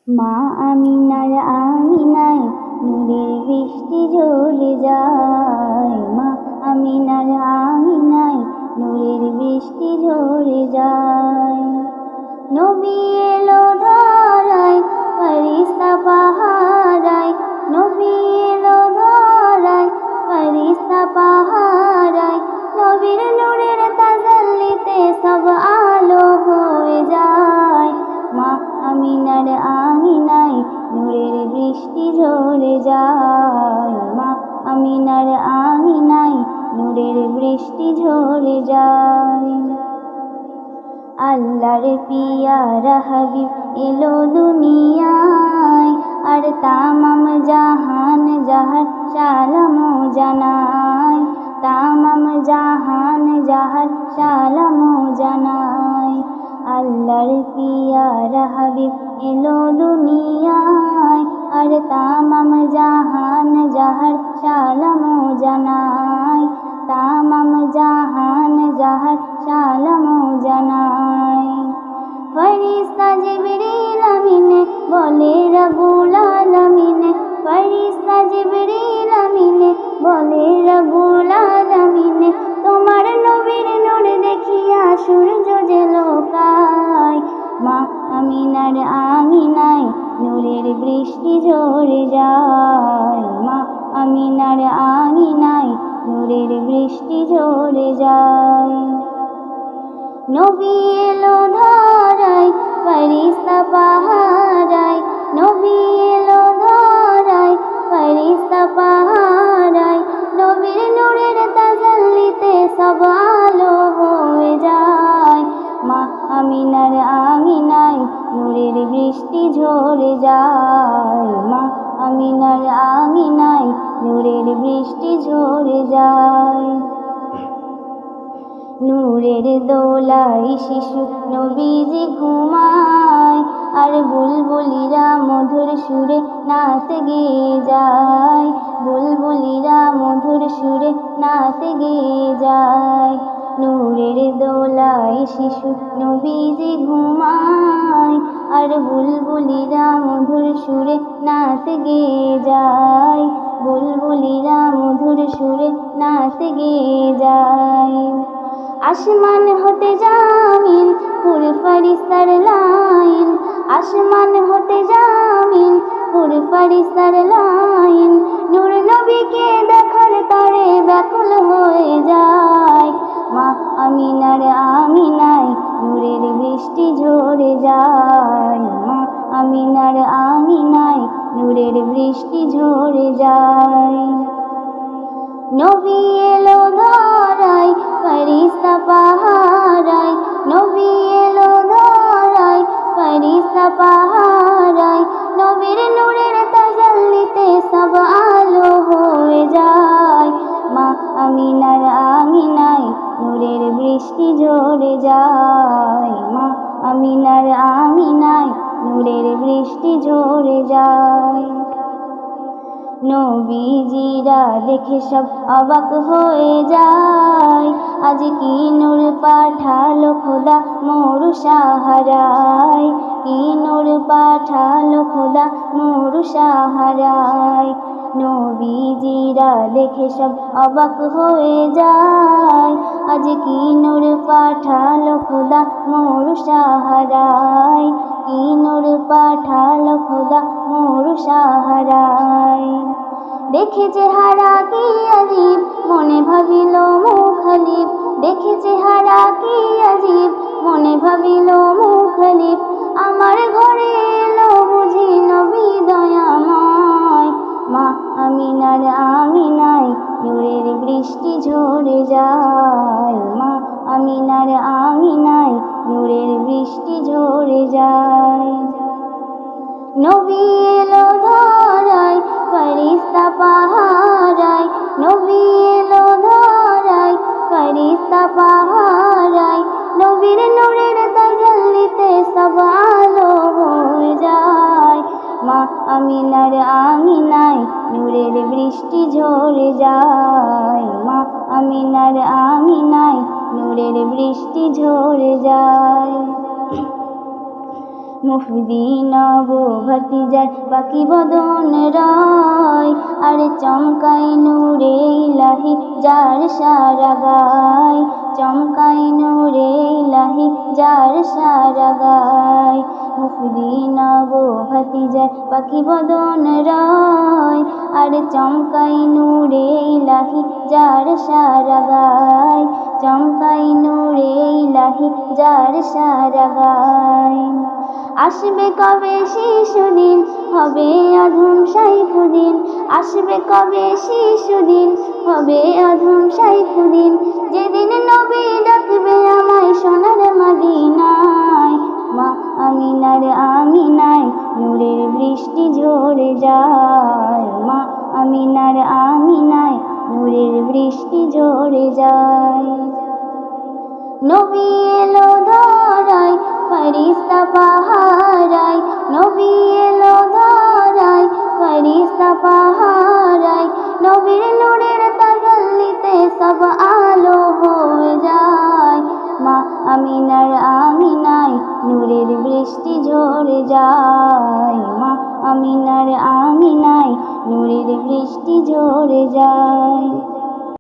মা আমিনার আমিনায় নূরের বৃষ্টি ঝরে যায়। মা আমিনার আমিনায় নূরের বৃষ্টি ঝরে যায়। নবী এলো ধরায় ফেরেশতা পাহারায়। নবী এলো ধরায় ফেরেশতা পাহারায়। নবীর নূরের তাজাল্লিতে সব আলো হয়ে যায়। মা আমিনার আমিনায় নূরের বৃষ্টি ঝরে যায়। মা আমিনার আমিনায় নূরের বৃষ্টি ঝরে যায়। আল্লাহর পিয়ারা হাবিব এলো দুনিয়ায়, আর তামাম জাহান যাহার সালাম জানায়। তামাম জাহান যাহার সালাম জানায়। আল্লাহর পিয়ারা হাবিব এলো দুনিয়ায়, আর তামাম জাহান যাহার সালাম জানায়। তামাম জাহান যাহার সালাম জানায়। ফেরেশতা জিবরিল আমিন বলে রব্বুল আলামিন। ফেরেশতা জিবরিল আমিন বলে রব্বুল আলামিন। তোমার নবীর নূর দেখিয়া সূর্য যে লোকায়। মা আমিনার আমিনায় নূরের বৃষ্টি ঝরে যায়। মা আমিনার আমিনায় নূরের বৃষ্টি ঝরে যায়। নবী এলো ধরায় ফেরেশতা পাহারায়। নবী এলো ধরায় ফেরেশতা পাহারায়। নবীর নূরের তাজাল্লিতে সব আলো হয়ে যায়। মা আমিনার আমিনায় নূরের বৃষ্টি ঝরে যায়। মা আমিনার আমিনায় নূরের বৃষ্টি ঝরে যায়। নূরের দোলায় শিশু নবীজি ঘুমায়, আর বুলবুলিরা মধুর সুরে নাচ গেয়ে যায়। বুলবুলিরা মধুর সুরে নাচ গেয়ে যায়। নূরের দোলায় শিশু নবীজি ঘুমায়, আর বুলবুলিরা মধুর সুরে নাচ গেয়ে যায়। বুলবুলিরা মধুর সুরে নাচ গেয়ে যায়। আসমান হতে জামিন পুর ফেরেশতার লাইন। আসমান হতে জামিন পুর ফেরেশতার লাইন। নূর নবীকে দেখার তরে ব্যাকুল হয়ে যায়। মা আমিনার আমিনায় নূরের বৃষ্টি ঝরে যায়। মা আমিনার আমিনায় নূরের বৃষ্টি ঝরে যায়। নবী এলো ধরায় ফেরেশতা পাহারায়। নবী এলো ধরায় ফেরেশতা পাহারায়। নবীর নূরের তাজাল্লিতে সব আলো হয়ে যায়। মা আমিনার আমিনায় নূরের বৃষ্টি ঝরে যায়। মা আমিনার আমিনায় নূরের বৃষ্টি ঝরে যায়। নবীজিরা দেখে সব অবাক হয়ে যায়। আজ কি নূর পাঠালো খোদা মোর সাহারায়। কি নূর পাঠালো খোদা মোর সাহারায়। নবীজিরা দেখে সব অবাক হয়ে যায়। আজ কি নূর পাঠালো খোদা মোর সাহারায়। কি নূর পাঠালো খোদা মোর সাহারায়। দেখে চেহারা কি আজীব মনে ভাবিল মুখালিব। দেখে চেহারা কি আজীব মনে ভাবিল মুখালিব। আমার ঘরে এলো বুঝি নবী দয়াময়। মা আমিনার আমিনায় নূরের বৃষ্টি ঝরে যায়। মা আমিনার আমিনায় নূরের বৃষ্টি ঝরে যায়। নবী এলো ধরায় ফেরেশতা পাহারায়। নবী এলো ধরায় ফেরেশতা পাহারায়। নবীর নূরের তাজাল্লিতে সব আলো হয়ে যায়। মা আমিনার আমিনায় নূরের বৃষ্টি ঝরে যায়। মা আমিনার আমিনায় নূরের বৃষ্টি ঝরে যায়। মুফতি নবভাতিজার বাকি বদন রয়, আর চমকাই নূরে ইলাহি যার সারা গায়, চমকাই নূরে ইলাহি যার সারা গায়। মুফতি নবভাতিজার বাকি বদন রয়, আর চমকাই নূরে ইলাহি যার সারা গায়, চমকাই নূরে ইলাহি যার সারা গায়। আসবে কবে শিশুদিন, হবে অধম সাইফুদ্দিন, আসবে কবে শিশুদিন, হবে অধম সাইফুদ্দিন, যেদিন নবী ডাকবে আমায় সোনার মদিনায়। মা আমিনার আমিনায় নূরের বৃষ্টি ঝরে যায়, মা আমিনার আমিনায় নূরের বৃষ্টি ঝরে যায়। নবী এলো ধরায় ফেরেশতা পাহারায়, নবী এলো ধরায় ফেরেশতা পাহারায়, নবীর নূরের তাজাল্লিতে সব আলো হয়ে যায়। মা আমিনার আমিনায় নূরের বৃষ্টি ঝরে যায়, মা আমিনার আমিনায় নূরের বৃষ্টি ঝরে যায়।